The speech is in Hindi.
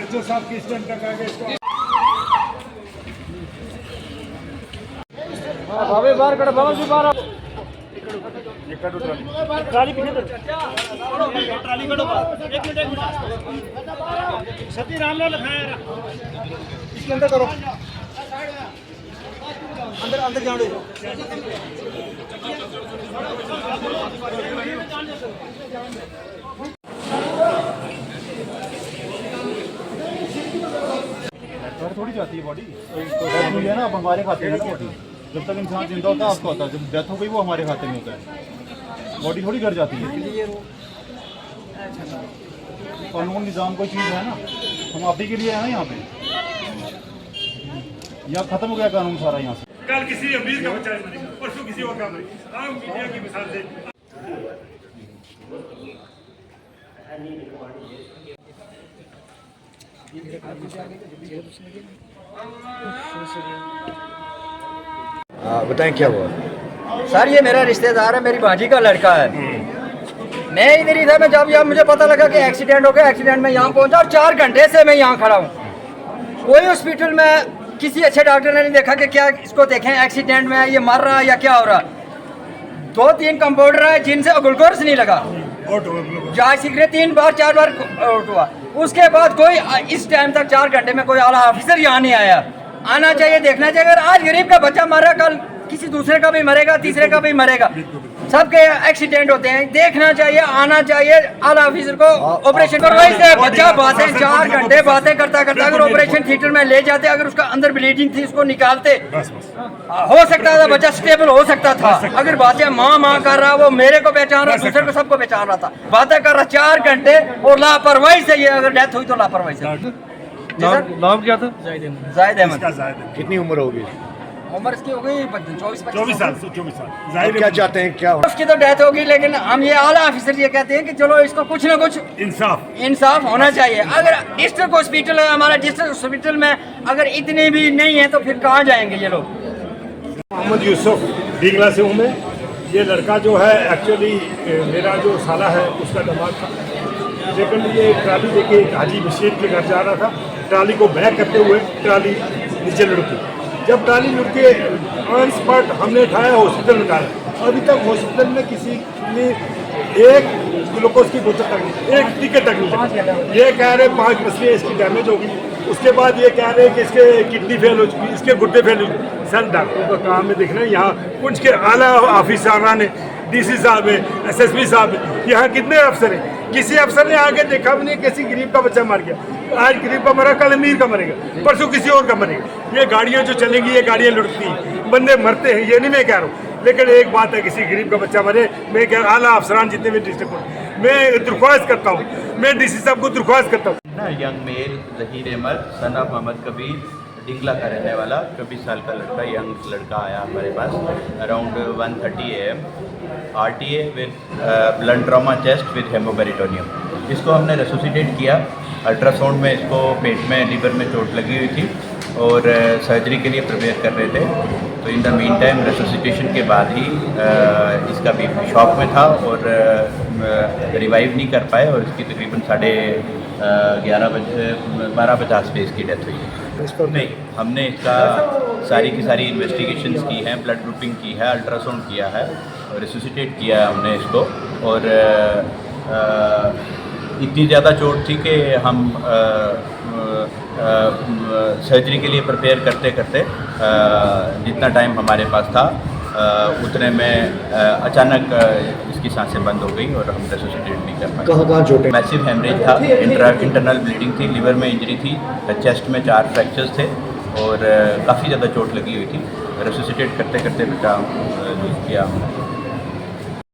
चलो साहब किस टाइम तक आगे इसको भावे बाहर कड़ बाबा जी बाहर ट्राली पीछे ट्राली कड़ो एक मिनट सती राम लाल लिखाया यार इसके अंदर करो अंदर अंदर जाओ थोड़ी जाती है बॉडी है ना, अब हमारे खाते में बॉडी जब तक इंसान जिंदा होता है आपको होता है, जब डेथ हो गई वो हमारे खाते में होता है, बॉडी थोड़ी कर जाती है। कानून निज़ाम कोई चीज़ है ना, हम आप ही के लिए हैं ना यहाँ पे, यहाँ खत्म हो गया कानून सारा यहाँ से। कल किसी अमीर का बच्चा मरेगा, परसों किसी और का मरेगा, आम मीडिया की मिसाल दे। बताएं क्या हुआ सर? ये मेरा रिश्तेदार है, मेरी भांजी का लड़का है। मैं इधर ही था, मैं जब यहाँ मुझे पता लगा कि एक्सीडेंट हो गया, एक्सीडेंट में यहाँ पहुँचा और 4 घंटे से मैं यहाँ खड़ा हूँ। कोई हॉस्पिटल में किसी अच्छे डॉक्टर ने नहीं देखा कि क्या इसको देखें एक्सीडेंट में ये मर रहा है या क्या हो रहा है। 2-3 कंपाउंडर है जिनसे ग्लूकोज नहीं लगा, जांच सीखने 3 बार 4 बार आउट हुआ। उसके बाद कोई इस टाइम तक 4 घंटे में कोई आला ऑफिसर यहाँ नहीं आया। आना चाहिए, देखना चाहिए। अगर आज गरीब का बच्चा मर रहा, कल किसी दूसरे का भी मरेगा, तीसरे का भी मरेगा, सबके एक्सीडेंट होते हैं। देखना चाहिए, आना चाहिए आला ऑफिसर को, ऑपरेशन पर। वैसे बच्चा बातें 4 घंटे बातें करता करता अगर ऑपरेशन थिएटर में ले जाते, अगर उसका अंदर ब्लीडिंग थी उसको निकालते, हो सकता था बच्चा स्टेबल हो सकता था। अगर बातें माँ कर रहा, वो मेरे को पहचान रहा, दूसरे को सबको पहचान रहा था, बातें कर रहा 4 घंटे और लापरवाही से। ये अगर डेथ हुई तो लापरवाही से। नाम क्या था? जाहिद अहमद। कितनी उम्र होगी? उम्र इसकी हो गई 24 साल। क्या चाहते हैं, क्या उसकी तो डेथ होगी, लेकिन हम ये आला ऑफिसर ये कहते हैं कि चलो इसको कुछ ना कुछ इंसाफ होना चाहिए। अगर डिस्ट्रिक्ट हॉस्पिटल है हमारा, डिस्ट्रिक्ट हॉस्पिटल में अगर इतने भी नहीं है तो फिर कहाँ जाएंगे ये लोग? मोहम्मद यूसुफ डीगला से हूँ मैं। ये लड़का जो है एक्चुअली मेरा जो साला है उसका दामाद था, लेकिन ये ट्राली लेके हाजी बशीर के घर जा रहा था। ट्राली को बैक करते हुए ट्राली नीचे लुढ़की। जब ट्राली लुढ़के ऑन स्पॉट हमने उठाया, हॉस्पिटल में डाला। अभी तक हॉस्पिटल में किसी ने एक ग्लूकोज की बोतल तक नहीं, एक टिकट तक नहीं। ये कह रहे 5 मछलियाँ इसकी डैमेज होगी। उसके बाद ये कह रहे हैं कि इसके किडनी फेल हो चुकी, इसके गुर्दे फेल हो चुके। सर डॉक्टरों का काम है देखना, यहाँ कुछ के आला ऑफिसर ने, डीसी साहब है, एसएसपी साहब है, यहाँ कितने अफसर हैं, किसी अफसर ने आगे देखा भी नहीं। किसी गरीब का बच्चा मर गया, आज गरीब का मरा, कल अमीर का मरेगा, परसों किसी और का मरेगा। ये गाड़ियाँ जो चलेंगी, ये गाड़ियाँ लुटती हैं, बंदे मरते हैं, ये नहीं मैं कह रहा हूँ। लेकिन एक बात है, किसी गरीब का बच्चा मरे, मैं कह आला अफसरान जितने भी डिस्ट्रिक्ट, मैं दरख्वास्त करता हूँ, मैं डीसी साहब को दरख्वास्त करता हूँ। Young male Zaheer Ahmed son of Mohammad Kabir, Digla का रहने वाला 24 साल का लड़का, यंग लड़का आया हमारे पास around 1:30 AM, RTA with blood trauma chest with haemoperitoneum. इसको हमने रेसोसिटेट किया। अल्ट्रासाउंड में इसको पेट में, लीवर में चोट लगी हुई थी और सर्जरी के लिए प्रिपेयर कर रहे थे। तो इन द मीन टाइम रेसोसिटेशन के बाद ही इसका बीपी शॉक में था और रिवाइव नहीं कर पाए और इसकी तकरीबन 12:50 पे इसकी डेथ हुई है। नहीं, हमने इसका सारी की सारी इन्वेस्टिगेशंस की हैं, ब्लड ग्रुपिंग की है, अल्ट्रासाउंड किया है और रेसोसिटेट किया है हमने इसको। और इतनी ज़्यादा चोट थी कि हम सर्जरी के लिए प्रिपेयर करते करते जितना टाइम हमारे पास था उतने में अचानक इसकी सांसें बंद हो गई और हम रेसोसिटेट नहीं कर पाए। कहाँ चोटें? मैसिव हेमरेज था, इंटरनल ब्लीडिंग थी, लिवर में इंजरी थी, चेस्ट में 4 फ्रैक्चर्स थे और काफ़ी ज़्यादा चोट लगी हुई थी। रेसोसिटेट करते करते बेटा लूज़ किया हमने।